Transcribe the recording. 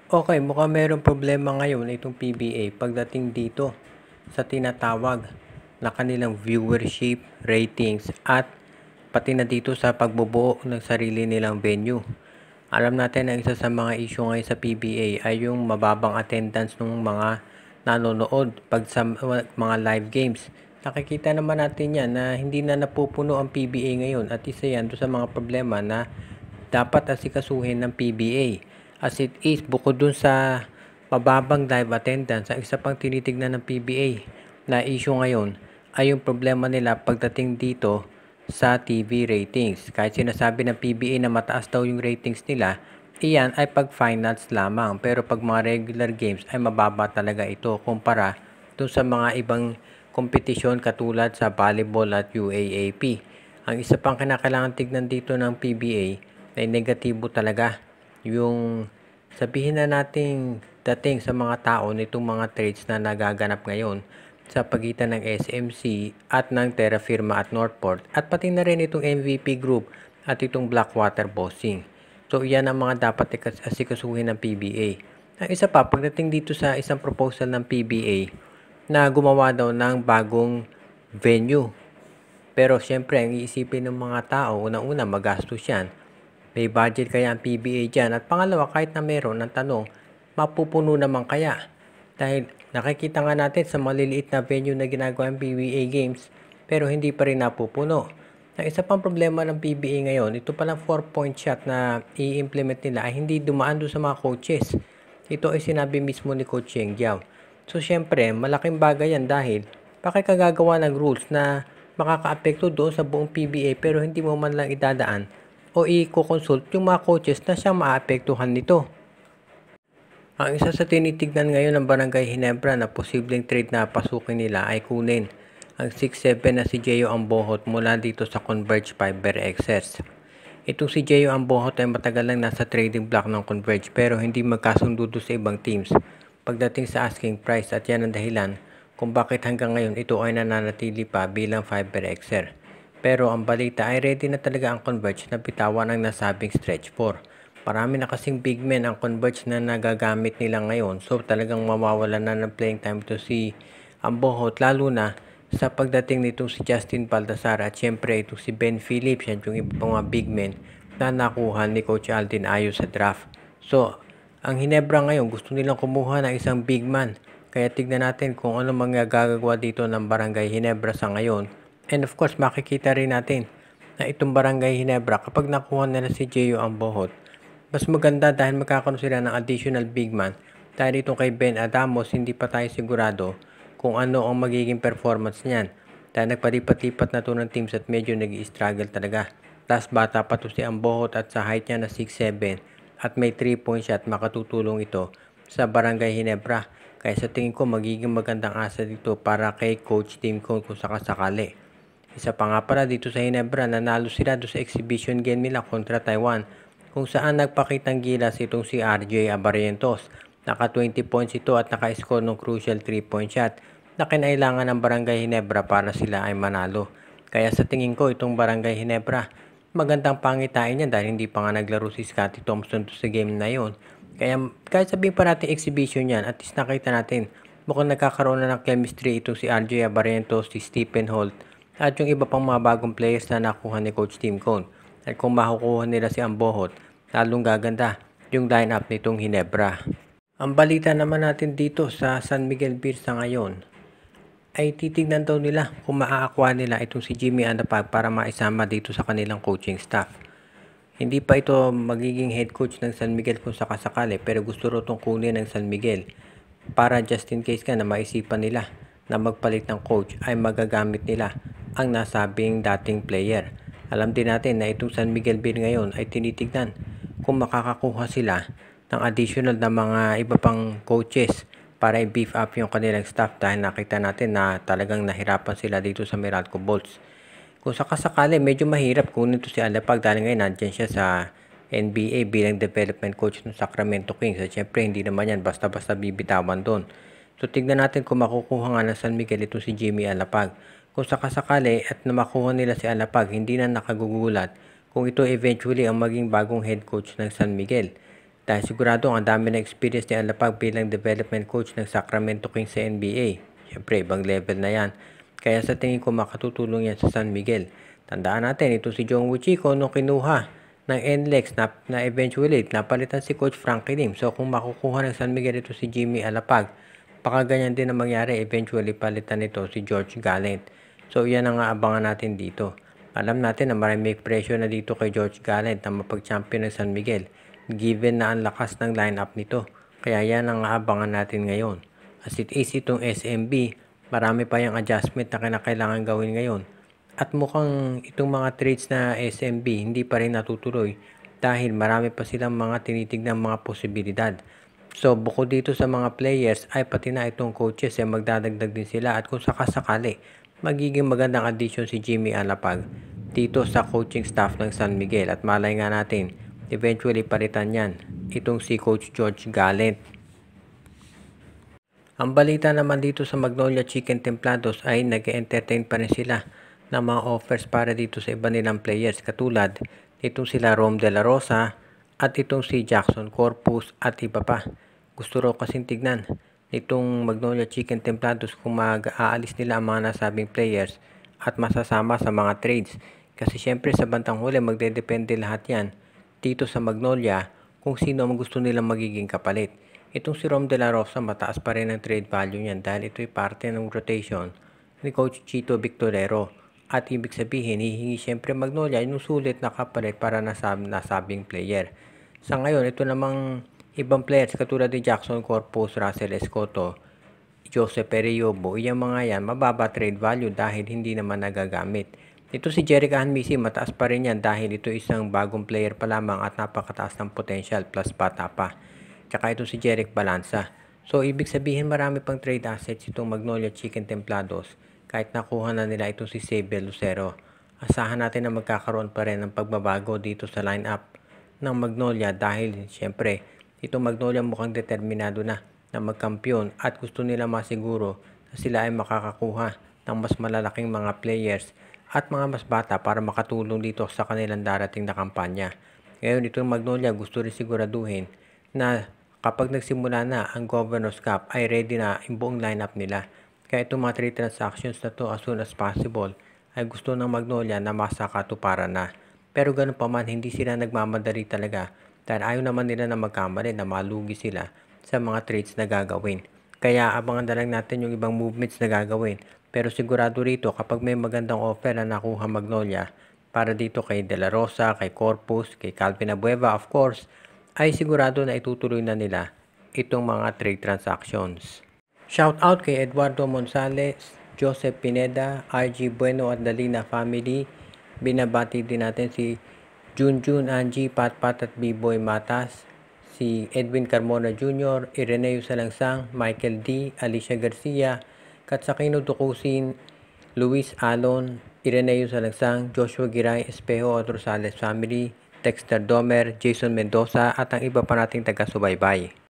Okay, mukhang merong problema ngayon itong PBA pagdating dito sa tinatawag na kanilang viewership, ratings at pati na dito sa pagbubuo ng sarili nilang venue. Alam natin na isa sa mga issue ngayon sa PBA ay yung mababang attendance ng mga nanonood pag sa mga live games. Nakikita naman natin yan na hindi na napupuno ang PBA ngayon at isa yan doon sa mga problema na dapat asikasuhin ng PBA. As it is, bukod dun sa mababang live attendance, ang isa pang tinitignan ng PBA na issue ngayon ay yung problema nila pagdating dito sa TV ratings. Kahit sinasabi ng PBA na mataas daw yung ratings nila, iyan ay pag finals lamang. Pero pag mga regular games ay mababa talaga ito kumpara dun sa mga ibang kompetisyon katulad sa volleyball at UAAP. Ang isa pang kinakailangan tignan dito ng PBA ay negatibo talaga yung sabihin na nating dating sa mga tao nitong mga trades na nagaganap ngayon sa pagitan ng SMC at ng Terra Firma at Northport at pati na rin itong MVP Group at itong Blackwater Bossing. So yan ang mga dapat asikasuhin ng PBA. Ang isa pa, pagdating dito sa isang proposal ng PBA na gumawa daw ng bagong venue. Pero syempre, ang iisipin ng mga tao, unang-una magastos yan. May budget kaya ang PBA dyan? At pangalawa, kahit na meron ng tanong, mapupuno naman kaya? Dahil nakikita nga natin sa maliliit na venue na ginagawa ng PBA Games, pero hindi pa rin napupuno. Ang isa pang problema ng PBA ngayon, ito palang 4-point shot na i-implement nila ay hindi dumaan doon sa mga coaches. Ito ay sinabi mismo ni Coach Cheng Giao. So syempre, malaking bagay yan dahil pakikagagawa ng rules na makakaapekto doon sa buong PBA pero hindi mo man lang idadaan o i-consult yung mga coaches na siyang maapektuhan nito. Ang isa sa tinitignan ngayon ng Barangay Ginebra na posibleng trade na pasukin nila ay kunin ang 6'7 na si Gio Ambohot mula dito sa Converge Fiber Excess. Itong si Gio Ambohot ay matagal lang nasa trading block ng Converge pero hindi magkasundo sa ibang teams pagdating sa asking price at yan ang dahilan kung bakit hanggang ngayon ito ay nananatili pa bilang Fiber Xer. Pero ang balita ay ready na talaga ang Converge na bitawan ang nasabing stretch 4. Marami na kasing big men ang Converge na nagagamit nila ngayon so talagang mawawalan na ng playing time ito si Ambohot lalo na sa pagdating nitong si Justin Baltasar at syempre itong si Ben Phillips yan yung ibang mga big men na nakuha ni Coach Aldin Ayos sa draft. So, ang Ginebra ngayon gusto nilang kumuha ng isang big man. Kaya tignan natin kung ano mangyagagawa dito ng Barangay Ginebra sa ngayon. And of course, makikita rin natin na itong Barangay Ginebra kapag nakuha nila si Gio Ambohot, mas maganda dahil magkakaroon sila ng additional big man. Dahil itong kay Ben Adamos, hindi pa tayo sigurado kung ano ang magiging performance niyan. Dahil nagpalipat-lipat na to ng teams at medyo nag-i-struggle talaga. Plus bata pa to si Ambohot at sa height niya na 6'7 at may 3-point shot, makatutulong ito sa Barangay Ginebra. Kaya sa tingin ko magiging magandang asa dito para kay Coach Tim Cone kung sakasakali. Isa pa nga pala dito sa Ginebra, nanalo sila doon sa exhibition game nila kontra Taiwan kung saan nagpakitang gilas itong si RJ Abarientos. Naka 20 points ito at naka-score ng crucial 3-point shot na kinailangan ng Barangay Ginebra para sila ay manalo. Kaya sa tingin ko itong Barangay Ginebra, magandang pangitain niya dahil hindi pa nga naglaro si Scottie Thompson sa game na yon. Kaya kahit sabihin pa natin exhibition yan, at least nakita natin mukhang nagkakaroon na ng chemistry itong si RJ Abarientos, si Stephen Holt at yung iba pang mga bagong players na nakuha ni Coach Tim Cone. At kung makukuha nila si Ambohot, lalong gaganda yung lineup nitong Ginebra. Ang balita naman natin dito sa San Miguel Beer sa ngayon ay titignan daw nila kung maaakwa nila itong si Jimmy Andapag para maisama dito sa kanilang coaching staff. Hindi pa ito magiging head coach ng San Miguel kung sakasakali pero gusto ro itong kunin ng San Miguel para just in case na maisipan nila na magpalit ng coach ay magagamit nila ang nasabing dating player. Alam din natin na itong San Miguel Beer ngayon ay tinitignan kung makakakuha sila ng additional na mga iba pang coaches para i-beef up yung kanilang staff dahil nakita natin na talagang nahirapan sila dito sa Meralco Bolts. Kung sakasakali, medyo mahirap kunin ito si Alapag dahil ngayon nandyan siya sa NBA bilang development coach ng Sacramento Kings. At syempre, hindi naman yan basta-basta bibitawan doon. So, tignan natin kung makukuha nga ng San Miguel ito si Jimmy Alapag. Kung sakasakali at na makuha nila si Alapag, hindi na nakagugulat kung ito eventually ang maging bagong head coach ng San Miguel. Dahil sigurado ang dami na experience ni Alapag bilang development coach ng Sacramento Kings sa NBA. Siyempre, ibang level na yan. Kaya sa tingin ko makatutulong yan sa San Miguel. Tandaan natin, ito si Jong Chico nung kinuha ng NLEX na eventually napalitan si Coach Frankie Lim. So kung makukuha ng San Miguel ito si Jimmy Alapag, baka ganyan din ang mangyari, eventually palitan ito si George Gallant. So yan ang aabangan natin dito. Alam natin na may pressure na dito kay George Gallant na mapag-champion ng San Miguel, given na ang lakas ng lineup nito. Kaya yan ang aabangan natin ngayon. As it is, itong SMB, marami pa yung adjustment na kinakailangan gawin ngayon. At mukhang itong mga trades na SMB hindi pa rin natutuloy dahil marami pa silang mga tinitignan mga posibilidad. So bukod dito sa mga players ay pati na itong coaches ay magdadagdag din sila, at kung sakasakali magiging magandang addition si Jimmy Alapag dito sa coaching staff ng San Miguel, at malay nga natin eventually palitan yan itong si Coach George Gallant. Ang balita naman dito sa Magnolia Chicken Templados ay nag-entertain pa rin sila ng mga offers para dito sa iba nilang players, katulad itong sila Rom De La Rosa at itong si Jackson Corpus at iba pa. Gusto raw kasing tignan itong Magnolia Chicken Templados kung mag-aalis nila ang mga nasabing players at masasama sa mga trades. Kasi syempre sa bandang huli magdedepende lahat yan dito sa Magnolia kung sino ang gusto nilang magiging kapalit. Itong si Rom De La Rosa, mataas pa rin ang trade value niyan dahil ito'y parte ng rotation ni Coach Chito Victorero. At ibig sabihin, hihingi siyempre Magnolia yung sulit na kapalit para nasabing player. Sa ngayon, ito namang ibang players katulad ni Jackson Corpus, Russell Escoto, Joseph Periobo, yung mga yan, mababa trade value dahil hindi naman nagagamit. Ito si Jerick Anmisi, mataas pa rin yan dahil ito isang bagong player pa lamang at napakataas ng potential plus bata pa. Tsaka ito si Jerick Balanza. So, ibig sabihin marami pang trade assets itong Magnolia Chicken Templados kahit nakuha na nila ito si Xavier Lucero. Asahan natin na magkakaroon pa rin ng pagbabago dito sa lineup ng Magnolia dahil siyempre itong Magnolia mukhang determinado na magkampiyon at gusto nila masiguro na sila ay makakakuha ng mas malalaking mga players at mga mas bata para makatulong dito sa kanilang darating na kampanya. Ngayon itong Magnolia gusto rin siguraduhin na kapag nagsimula na ang Governor's Cup ay ready na yung buong lineup nila. Kaya itong mga trade transactions na to as soon as possible ay gusto ng Magnolia na masakatuparan na. Pero ganun pa man, hindi sila nagmamadali talaga dahil ayaw naman nila na magkamali na malugi sila sa mga trades na gagawin. Kaya abangan na lang natin yung ibang movements na gagawin. Pero sigurado rito kapag may magandang offer na nakuha Magnolia para dito kay De La Rosa, kay Corpus, kay Calvin Abueva of course, ay sigurado na itutuloy na nila itong mga trade transactions. Shout out kay Eduardo Monsales, Joseph Pineda, RG Bueno at Dalina family. Binabati din natin si Junjun, Angie, Patpat at B-Boy Matas, si Edwin Carmona Jr., Ireneo Salangsang, Michael D., Alicia Garcia, Katsakino Dukusin, Luis Alon, Ireneo Salangsang, Joshua Giray, Espejo at Rosales family, Dexter Domer, Jason Mendoza at ang iba pa nating taga-subaybay.